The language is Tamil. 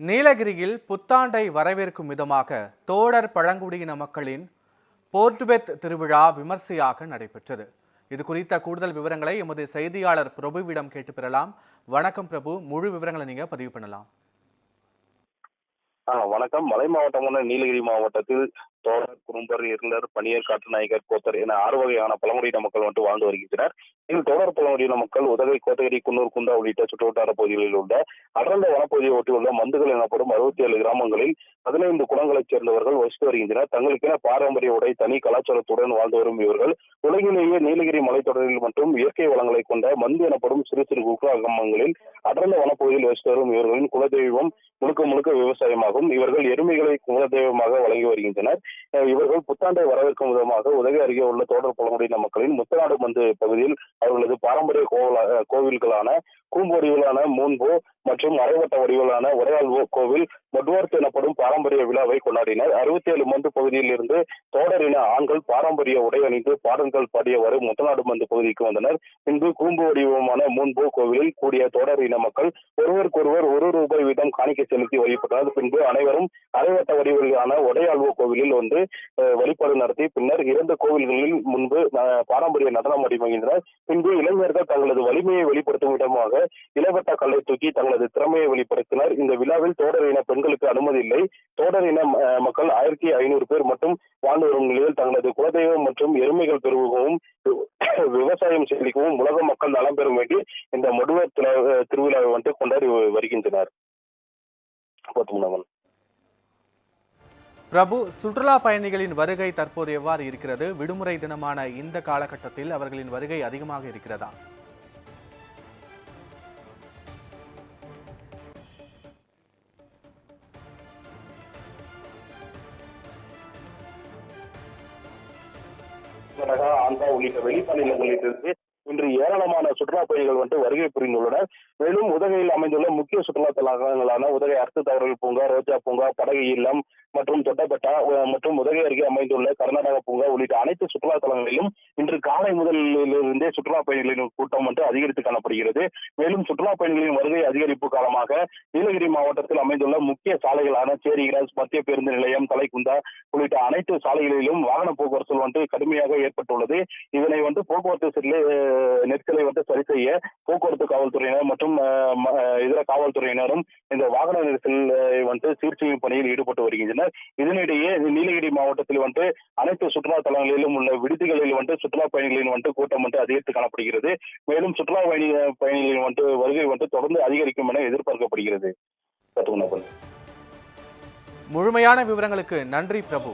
நீலகிரியில் புத்தாண்டை வரவேற்கும் விதமாக தோடர் பழங்குடியின மக்களின் போர்ட்வெத் திருவிழா விமர்சையாக நடைபெற்றது. இது குறித்த கூடுதல் விவரங்களை எமது செய்தியாளர் பிரபுவிடம் கேட்டு பெறலாம். வணக்கம் பிரபு, முழு விவரங்களை நீங்க பதிவு பண்ணலாம். வணக்கம். மலை மாவட்டமான நீலகிரி மாவட்டத்தில் தோடர், குறும்பர், இருளர், பனியர், காட்டுநாயகர், கோத்தர் என 6 வகையான பழங்குடியின மக்கள் வாழ்ந்து வருகின்றனர். இதில் தோடர் பழங்குடியின மக்கள் உதகை, கோத்தகிரி, குன்னூர், குந்தா உள்ளிட்ட சுற்றுவட்டார பகுதிகளில் உள்ள அடர்ந்த வனப்பகுதியை ஒட்டியுள்ள மந்துகள் எனப்படும் 67 கிராமங்களில் 15 குலங்களைச் சேர்ந்தவர்கள் வசித்து வருகின்றனர். தங்களுக்கென பாரம்பரிய உடை, தனி கலாச்சாரத்துடன் வாழ்ந்து வரும் இவர்கள் உலகிலேயே நீலகிரி மலைத்தொடரில் மற்றும் இயற்கை வளங்களை கொண்ட மந்து எனப்படும் சிறு சிறு கிராமங்களில் அடர்ந்த வனப்பகுதியில் வசித்து வரும் இவர்களின் குலதெய்வம் முழுக்க விவசாயமாகும். இவர்கள் எருமைகளை குலதெய்வமாக வழங்கி வருகின்றனர். இவர்கள் புத்தாண்டை வரவேற்கும் விதமாக உதகை அருகே உள்ள தோடர் பழங்குடியின மக்களின் முத்தநாடு மந்து பகுதியில் அவர்களது பாரம்பரிய கோவில்களான கூம்பு வடிவிலான மூன்போ மற்றும் அரைவட்ட வடிவிலான உடையாள்வோ கோவில் மொட்வர்த் எனப்படும் பாரம்பரிய விழாவை கொண்டாடினர். 67 மந்து பகுதியில் இருந்து தோடர் இன ஆண்கள் பாரம்பரிய உடை அணிந்து பாடல்கள் பாடியவாறு முத்தநாடு மந்து பகுதிக்கு வந்தனர். பின்பு கூம்பு வடிவமான மூன்போ கோவிலில் கூடிய தோடர் இன மக்கள் ஒருவருக்கொருவர் ₹1 வீதம் காணிக்கை செலுத்தி வழிபட்டனர். பின்பு அனைவரும் அரைவட்ட வடிவிலான உடையாள்வோ கோவிலில் வழிபாடு நடத்தி பின்னர் 2 கோவில்களில் முன்பு பாரம்பரிய நடனம் வடிவமைந்தனர். பின்பு இளைஞர்கள் தங்களது வலிமையை வெளிப்படுத்தும் விதமாக இளவட்ட கல்லை தூக்கி தங்களது திறமையை வெளிப்படுத்தினர். இந்த விழாவில் தோடர் இன பெண்களுக்கு அனுமதி இல்லை. தோடர் இன மக்கள் 1500 பேர் மட்டும் வாழ்ந்து வரும் நிலையில் தங்களது குலதெய்வம் மற்றும் எருமைகள் பெருகவும் விவசாயம் செழிக்கவும் உலக மக்கள் நலம் பெறும் வேண்டி இந்த மொடுவர் திருவிழாவை கொண்டாடி வருகின்றனர். பிரபு, சுற்றுலா பயணிகளின் வருகை தற்போது எவ்வாறு இருக்கிறது? விடுமுறை தினமான இந்த காலகட்டத்தில் அவர்களின் வருகை அதிகமாக இருக்கிறதா? ஆந்திரா உள்ளிட்ட வெளிமாநிலங்களிலிருந்து இன்று ஏராளமான சுற்றுலா பயணிகள் வருகை புரிந்துள்ளனர். மேலும் உதகையில் அமைந்துள்ள முக்கிய சுற்றுலா தலங்களான உதகை அரசு தாவரவியல் பூங்கா, ரோஜா பூங்கா, படகு இல்லம் மற்றும் தொட்டபெட்டா மற்றும் உதகை அருகே அமைந்துள்ள கர்நாடக பூங்கா உள்ளிட்ட அனைத்து சுற்றுலா தலங்களிலும் இன்று காலை முதலிலிருந்தே சுற்றுலா பயணிகளின் கூட்டம் அதிகரித்து காணப்படுகிறது. மேலும் சுற்றுலா பயணிகளின் வருகை அதிகரிப்பு காலமாக நீலகிரி மாவட்டத்தில் அமைந்துள்ள முக்கிய சாலைகளான சேரிகிராஸ், மத்திய பேருந்து நிலையம், தலைக்குந்தா உள்ளிட்ட அனைத்து சாலைகளிலும் வாகன போக்குவரத்து கடுமையாக ஏற்பட்டுள்ளது. இதனை போக்குவரத்து நெரிசலை சரி செய்ய போக்குவரத்து காவல்துறையினர் மற்றும் இதர காவல்துறையினரும் இந்த வாகன நெரிசல் சீர் செய்யும் பணியில் ஈடுபட்டு வருகின்றனர். இதனிடையே நீலகிரி மாவட்டத்தில் அனைத்து சுற்றுலா தலங்களிலும் உள்ள விடுதிகளில் சுற்றுலா பயணிகளின் கூட்டம் அதிகரித்து காணப்படுகிறது. மேலும் சுற்றுலா பயணிகளின் வருகை தொடர்ந்து அதிகரிக்கும் என எதிர்பார்க்கப்படுகிறது. முழுமையான விவரங்களுக்கு நன்றி பிரபு.